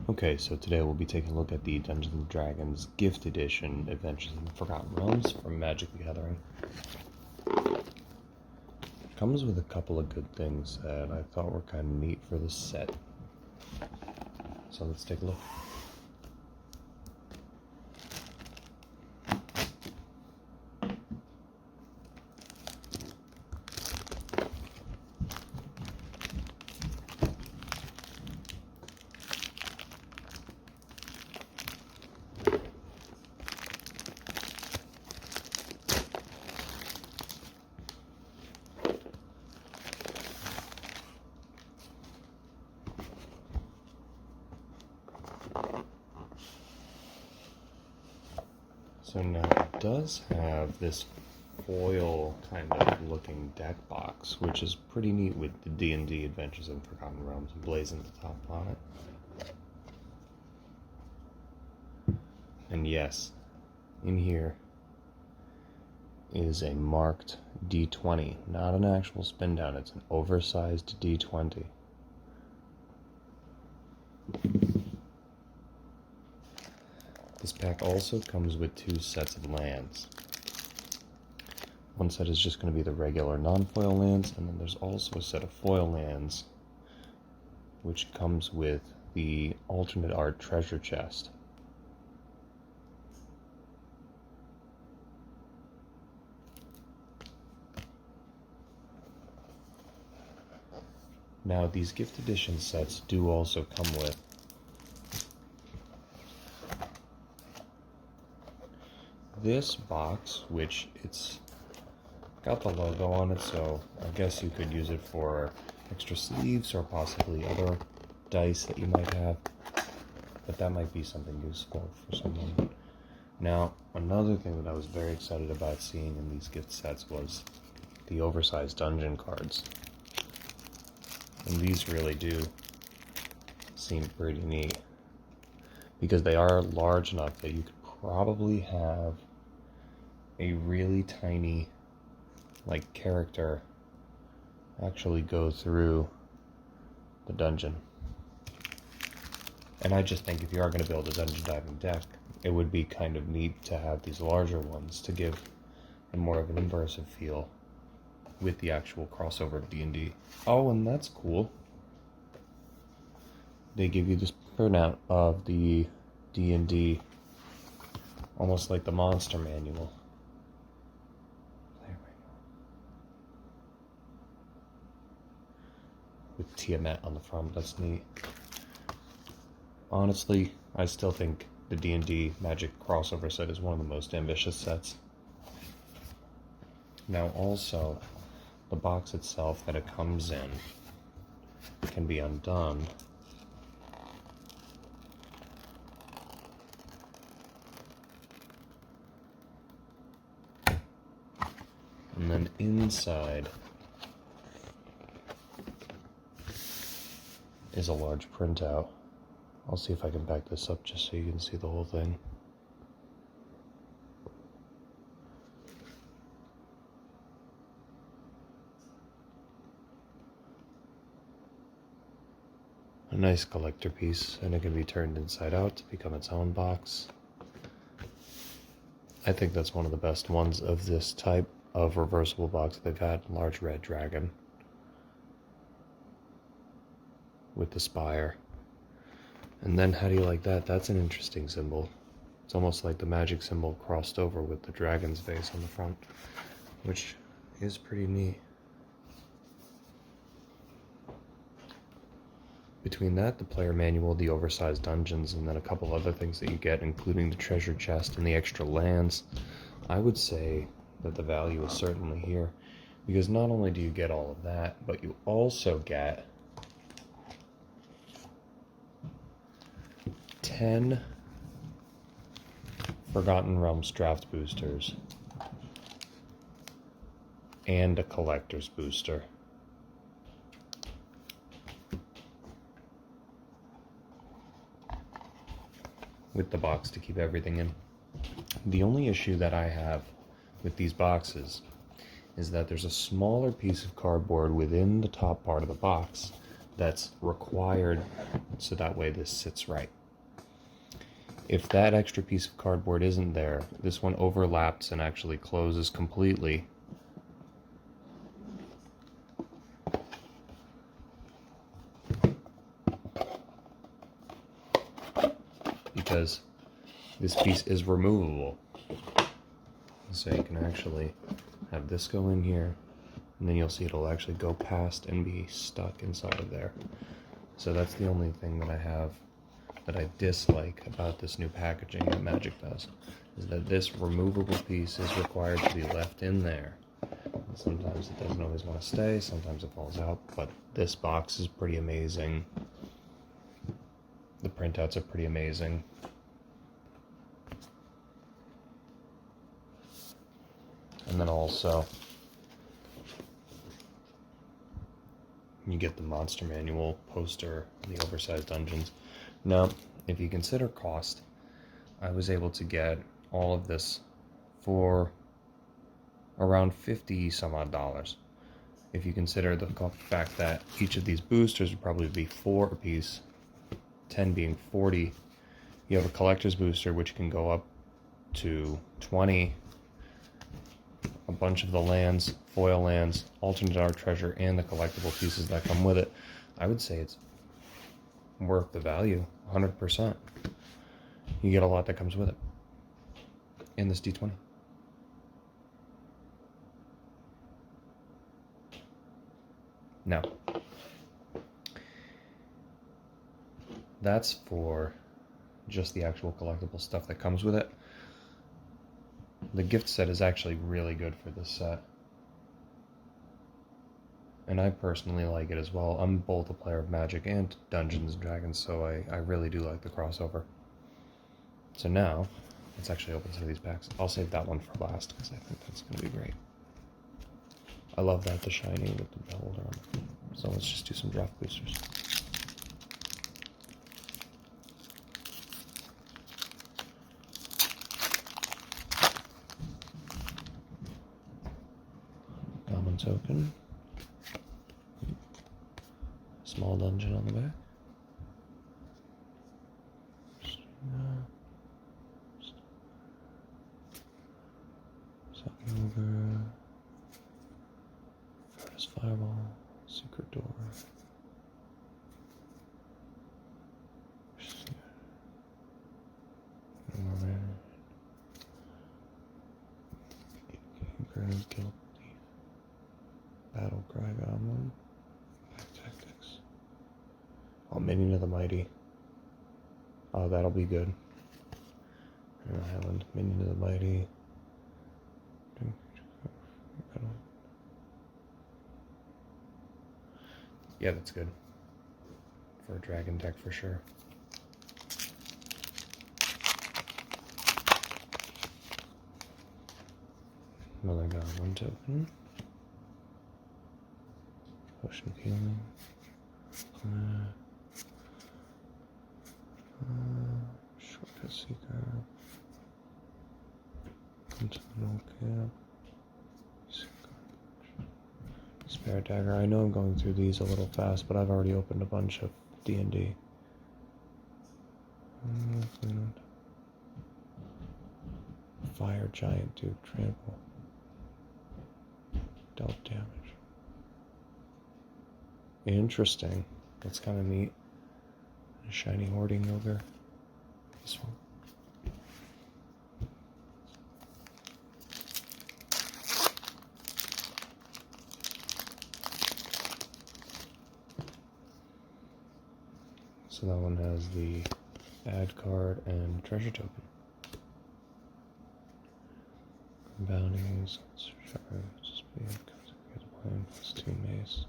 Okay, so today we'll be taking a look at the Dungeons & Dragons Gift Edition Adventures in the Forgotten Realms from Magic the Gathering. It comes with a couple of good things that I thought were kind of neat for this set. So let's take a look. So now it does have this foil kind of looking deck box, which is pretty neat with the D&D Adventures in Forgotten Realms emblazoned at the top on it. And yes, in here is a marked D20, not an actual spin down, it's an oversized D20. This pack also comes with 2 sets of lands. One set is just going to be the regular non-foil lands, and then there's also a set of foil lands, which comes with the alternate art treasure chest. Now, these gift edition sets do also come with this box, which it's got the logo on it, so I guess you could use it for extra sleeves or possibly other dice that you might have, but that might be something useful for someone. Now, another thing that I was very excited about seeing in these gift sets was the oversized dungeon cards. And these really do seem pretty neat, because they are large enough that you could probably have a really tiny character actually go through the dungeon. And I just think if you are going to build a dungeon diving deck, it would be kind of neat to have these larger ones to give a more of an immersive feel with the actual crossover of D&D. Oh, and that's cool. They give you this printout of the D&D, almost like the monster manual. With Tiamat on the front, that's neat. Honestly, I still think the D&D Magic crossover set is one of the most ambitious sets. Now also, the box itself that it comes in can be undone. And then inside is a large printout. I'll see if I can back this up just so you can see the whole thing. A nice collector piece, and it can be turned inside out to become its own box. I think that's one of the best ones of this type of reversible box they've had. Large red dragon with the spire. And then how do you like that? That's an interesting symbol. It's almost like the magic symbol crossed over with the dragon's face on the front, which is pretty neat. Between that, the player manual, the oversized dungeons, and then a couple other things that you get, including the treasure chest and the extra lands, I would say that the value is certainly here. Because not only do you get all of that, but you also get 10 Forgotten Realms draft boosters and a collector's booster. With the box to keep everything in. The only issue that I have with these boxes is that there's a smaller piece of cardboard within the top part of the box that's required so that way this sits right. If that extra piece of cardboard isn't there, this one overlaps and actually closes completely. Because this piece is removable. So you can actually have this go in here, and then you'll see it'll actually go past and be stuck inside of there. So that's the only thing that I have that I dislike about this new packaging that Magic does, is that this removable piece is required to be left in there. And sometimes it doesn't always want to stay, sometimes it falls out, but this box is pretty amazing. The printouts are pretty amazing. And then also, you get the Monster Manual poster, the Oversized Dungeons. Now, if you consider cost, I was able to get all of this for around 50 some odd dollars. If you consider the fact that each of these boosters would probably be 4 a piece, 10 being 40, you have a collector's booster which can go up to 20, a bunch of the lands, foil lands, alternate art treasure, and the collectible pieces that come with it. I would say it's worth the value, 100%. You get a lot that comes with it in this D20. Now, that's for just the actual collectible stuff that comes with it. The gift set is actually really good for this set. And I personally like it as well. I'm both a player of Magic and Dungeons & Dragons, so I really do like the crossover. So now, let's actually open some of these packs. I'll save that one for last, because I think that's going to be great. I love that, the shiny with the beholder on it. So let's just do some draft boosters. Goblin token. Small dungeon on the back. Sucking over. Furnace fireball. Secret door. Grand Guild Thief. Battle Cry Goblin. Pack Tactics. Oh, Minion of the Mighty. Oh, that'll be good. Island. Minion of the Mighty. Yeah, that's good. For a dragon deck for sure. Another Goblin token. Potion of Healing. Shortcut Seeker. Continental Camp. Spare Dagger. I know I'm going through these a little fast, but I've already opened a bunch of D&D. Fire Giant Duke Trample. Dealt damage. Interesting. That's kind of neat. A shiny hoarding ogre. This one. So that one has the add card and treasure token. Bounties, shards, speed, consecrated plus 2 mace.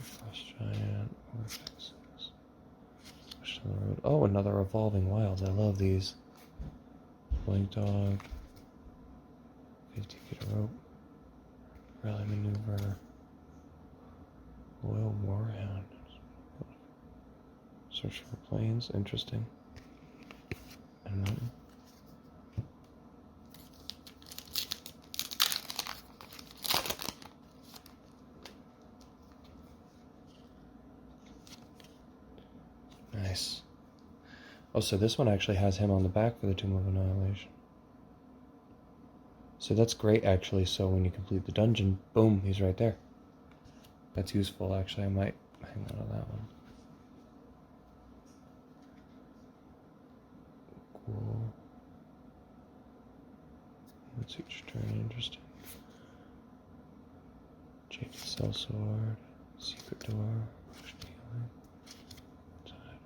Frost giant, vortexes. Push on the road. Oh, another evolving wilds. I love these. Blink dog. 50 feet of rope. Rally maneuver. Loyal warhound. Search for planes. Interesting. And then Nice. Oh, so this one actually has him on the back for the Tomb of Annihilation. So that's great, actually. So when you complete the dungeon, boom, he's right there. That's useful, actually. I might hang on to that one. Cool. That's each turn interesting. Jade Cell Sword, Secret Door, Potion Healing, Tide,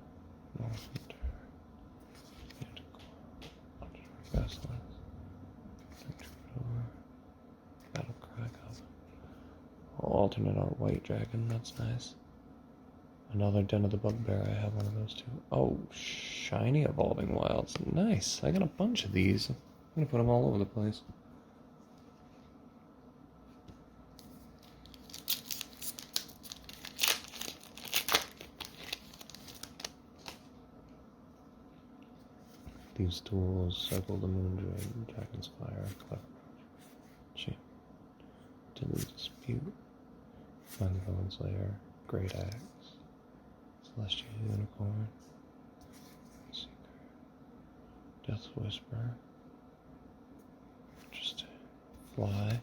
North Winter, Manticore, Basilisk, Troubadour, Battle Cry Goblin. Alternate art White Dragon, that's nice. Another Den of the Bugbear, I have one of those too. Oh, Shiny Evolving Wilds, nice. I got a bunch of these. I'm gonna put them all over the place. These tools, Circle the Moon Dragon, Dragon's Fire, Clever Chain, Dilute Dispute, Find the Villain's Lair, Great Axe, Celestial Unicorn, Seeker, Death Whisper, interesting, Fly,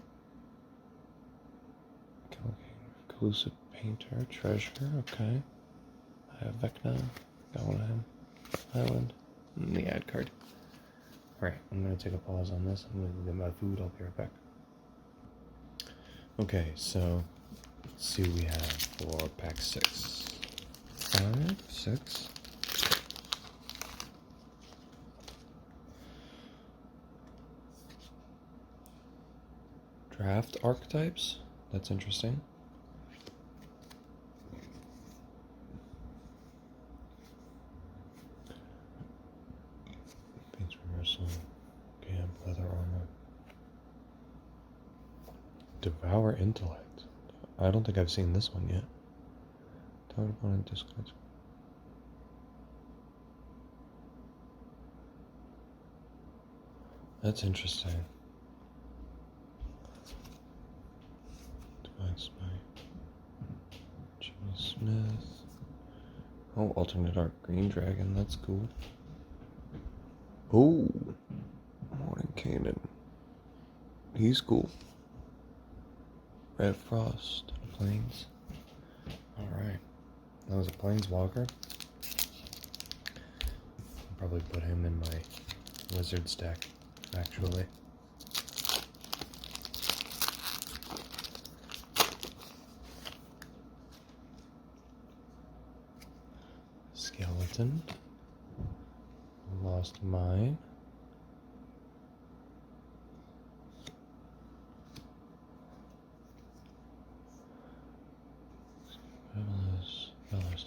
Reclusive Painter, Treasure, okay, I have Vecna, got one of him, Island, and the ad card. Alright, I'm going to take a pause on this. I'm going to get my food. I'll be right back. Okay, so let's see what we have for pack 6. 5, 6. Draft archetypes. That's interesting. Fates Reversal, Camp, Leather Armor. Devour Intellect. I don't think I've seen this one yet. Target opponent discards. That's interesting. Divine Smite. Jimmy Smith. Oh, alternate art Green Dragon. That's cool. Oh, Morning Cannon. He's cool. Red Frost. Plains. Alright. That was a Planeswalker. I'll probably put him in my Wizards deck, actually. Skeleton. Lost Mine. Bellis.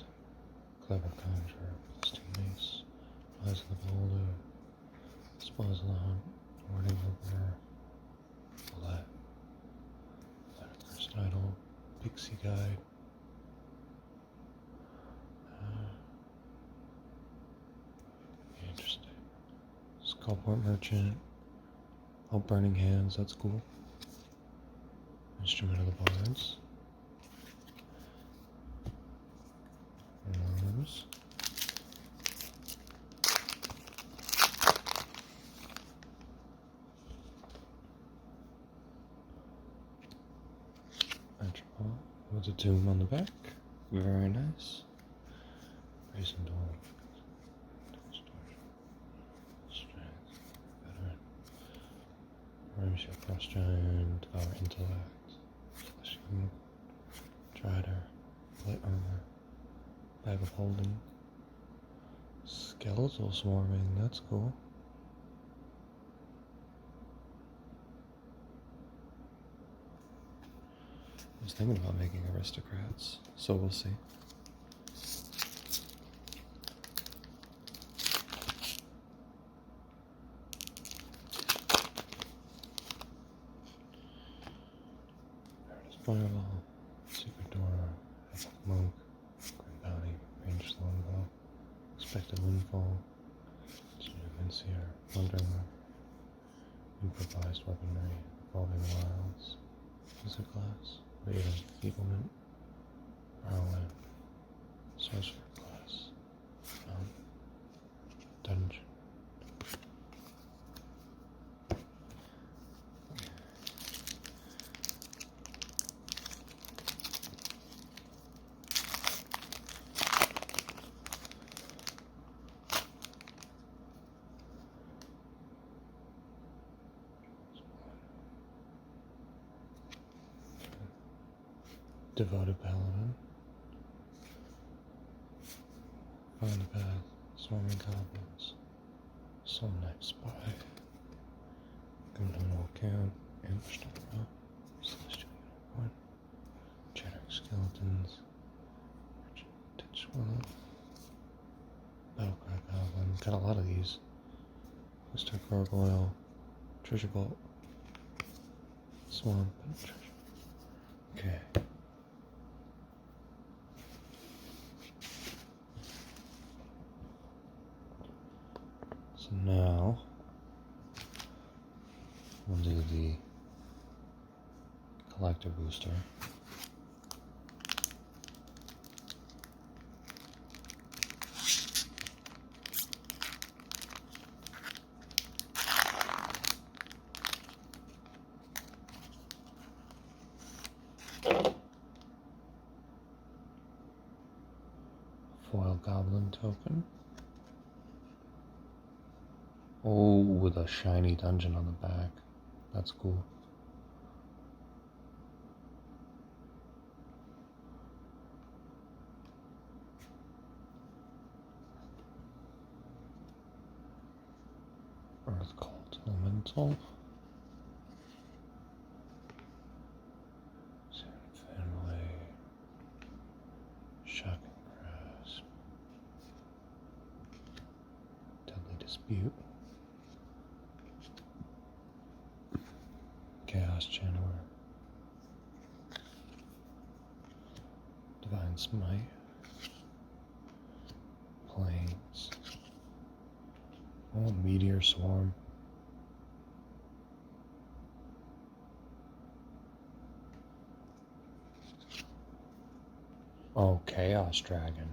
Clever Conjurer. Listing Mace. Eyes of the Beholder. Spoils of the Hunt. Warning Opener. Colette. First Idol. Pixie Guide. Interesting. Skullport Merchant. Oh, Burning Hands, that's cool. Instrument of the Bards. Rose. Atropol with a tomb on the back. Very nice. Brazen Door. Strength. Veteran. Ramship Frost Giant. Devour Intellect. Drider. Light Armor. Bag of Holding. Skeletal Swarming. That's cool. I was thinking about making aristocrats, so we'll see. Paradise Fireball, Secret Door, Epic Monk, Grim Bounty, Ranged Longbow, Expected Windfall, Vincier, Wandering Improvised Weaponry, Evolving Wilds, Wizard Glass, Raven, Feeblement, Whirlwind, Sorcerer Class, Devoted Paladin. Find the path. Swarming Goblins. Soul Knight Spy. Criminal Camp. Ambushed on the road. Celestial Unicorn. Chattering Skeletons. Ditch Willow. Battlecry Goblin. Got a lot of these. Mr. Gargoyle. Treasure Vault. Swamp and treasure. Okay. So now we'll do the collector booster. Foil Goblin token. Oh, with a shiny dungeon on the back. That's cool. Earth Cult Elemental. Family. Shocking Grasp. Deadly Dispute. Chaos Channeler. Divine Smite. Plains. Oh, Meteor Swarm. Oh, Chaos Dragon.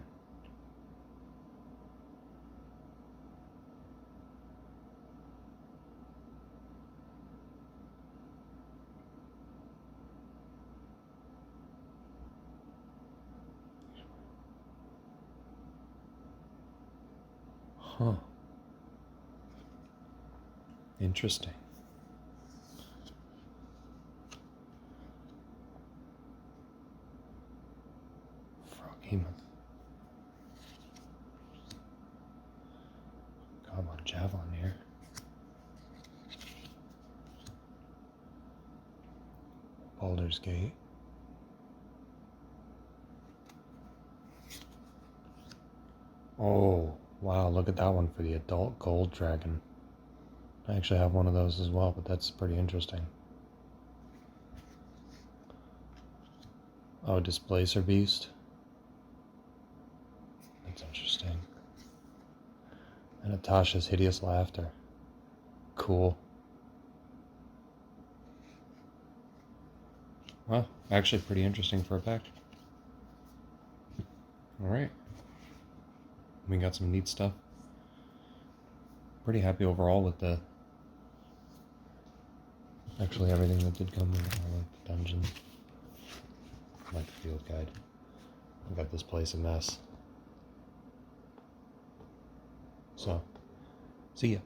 Huh. Interesting. Froghemoth. Goblin Javelin here. Baldur's Gate. Oh, wow, look at that one for the adult gold dragon. I actually have one of those as well, but that's pretty interesting. Oh, Displacer Beast. That's interesting. And Natasha's Hideous Laughter. Cool. Well, actually pretty interesting for a pack. Alright. We got some neat stuff. Pretty happy overall with the... Actually everything that did come in. I like the dungeon. I like the field guide. I got this place a mess. So, see ya.